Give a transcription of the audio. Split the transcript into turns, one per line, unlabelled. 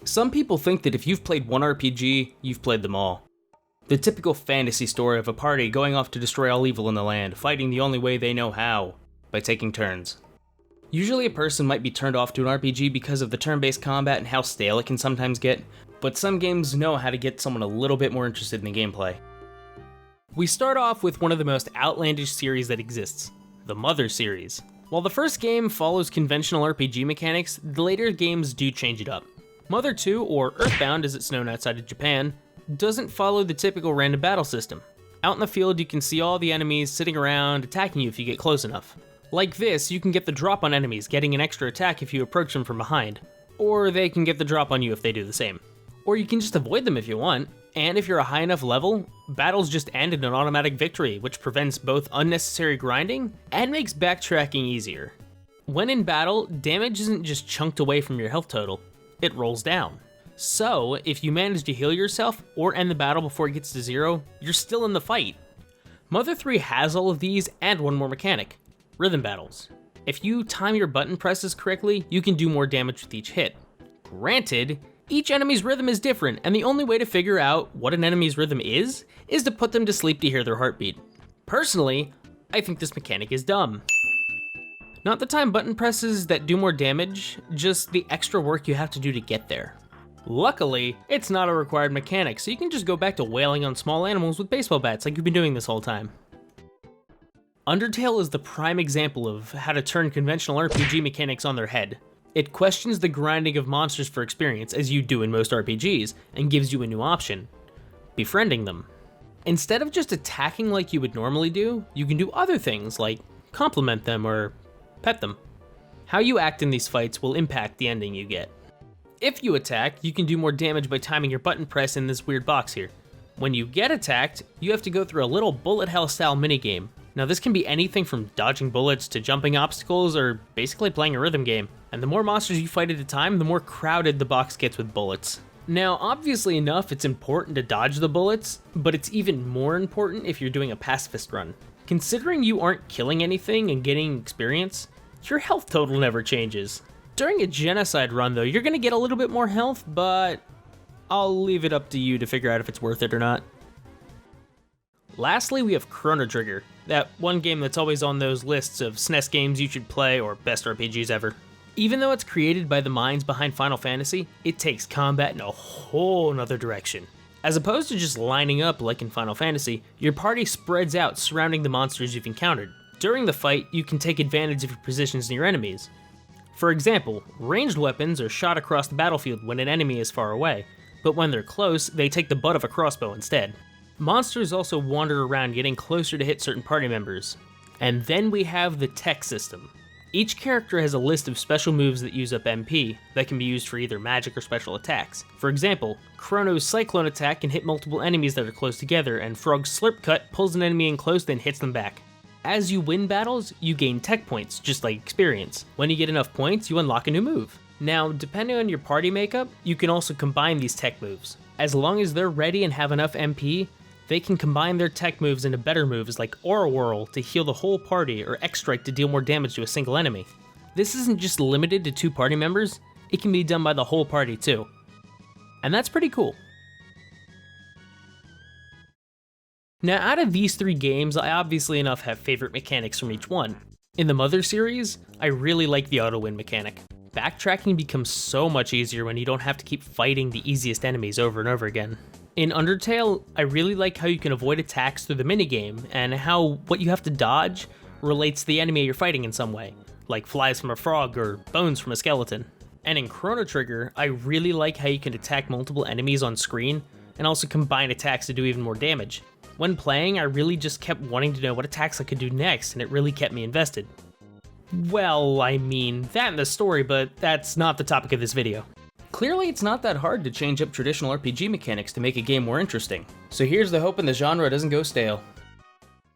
Some people think that if you've played one RPG, you've played them all. The typical fantasy story of a party going off to destroy all evil in the land, fighting the only way they know how, by taking turns. Usually a person might be turned off to an RPG because of the turn-based combat and how stale it can sometimes get, but some games know how to get someone a little bit more interested in the gameplay. We start off with one of the most outlandish series that exists, the Mother series. While the first game follows conventional RPG mechanics, the later games do change it up. Mother 2, or Earthbound as it's known outside of Japan, doesn't follow the typical random battle system. Out in the field you can see all the enemies sitting around attacking you if you get close enough. Like this, you can get the drop on enemies, getting an extra attack if you approach them from behind. Or they can get the drop on you if they do the same. Or you can just avoid them if you want, and if you're a high enough level, battles just end in an automatic victory, which prevents both unnecessary grinding and makes backtracking easier. When in battle, damage isn't just chunked away from your health total, it rolls down. So, if you manage to heal yourself or end the battle before it gets to 0, you're still in the fight. Mother 3 has all of these and one more mechanic, rhythm battles. If you time your button presses correctly, you can do more damage with each hit. Granted, each enemy's rhythm is different, and the only way to figure out what an enemy's rhythm is to put them to sleep to hear their heartbeat. Personally, I think this mechanic is dumb. Not the time button presses that do more damage, just the extra work you have to do to get there. Luckily, it's not a required mechanic, so you can just go back to wailing on small animals with baseball bats like you've been doing this whole time. Undertale is the prime example of how to turn conventional RPG mechanics on their head. It questions the grinding of monsters for experience, as you do in most RPGs, and gives you a new option: befriending them. Instead of just attacking like you would normally do, you can do other things like compliment them or pet them. How you act in these fights will impact the ending you get. If you attack, you can do more damage by timing your button press in this weird box here. When you get attacked, you have to go through a little bullet hell style minigame. Now this can be anything from dodging bullets to jumping obstacles or basically playing a rhythm game. And the more monsters you fight at a time, the more crowded the box gets with bullets. Now obviously enough, it's important to dodge the bullets, but it's even more important if you're doing a pacifist run. Considering you aren't killing anything and getting experience, your health total never changes. During a genocide run though, you're gonna get a little bit more health, but I'll leave it up to you to figure out if it's worth it or not. Lastly, we have Chrono Trigger, that one game that's always on those lists of SNES games you should play or best RPGs ever. Even though it's created by the minds behind Final Fantasy, it takes combat in a whole nother direction. As opposed to just lining up like in Final Fantasy, your party spreads out surrounding the monsters you've encountered. During the fight, you can take advantage of your positions near enemies. For example, ranged weapons are shot across the battlefield when an enemy is far away, but when they're close, they take the butt of a crossbow instead. Monsters also wander around getting closer to hit certain party members. And then we have the tech system. Each character has a list of special moves that use up MP that can be used for either magic or special attacks. For example, Chrono's Cyclone attack can hit multiple enemies that are close together, and Frog's Slurp Cut pulls an enemy in close then hits them back. As you win battles, you gain tech points, just like experience. When you get enough points, you unlock a new move. Now, depending on your party makeup, you can also combine these tech moves. As long as they're ready and have enough MP, they can combine their tech moves into better moves like Aura Whirl to heal the whole party or X-Strike to deal more damage to a single enemy. This isn't just limited to 2 party members, it can be done by the whole party too. And that's pretty cool. Now out of these 3 games, I obviously enough have favorite mechanics from each one. In the Mother series, I really like the auto win mechanic. Backtracking becomes so much easier when you don't have to keep fighting the easiest enemies over and over again. In Undertale, I really like how you can avoid attacks through the minigame, and how what you have to dodge relates to the enemy you're fighting in some way, like flies from a frog or bones from a skeleton. And in Chrono Trigger, I really like how you can attack multiple enemies on screen, and also combine attacks to do even more damage. When playing, I really just kept wanting to know what attacks I could do next, and it really kept me invested. Well, I mean, that in the story, but that's not the topic of this video. Clearly, it's not that hard to change up traditional RPG mechanics to make a game more interesting. So here's the hope the genre doesn't go stale.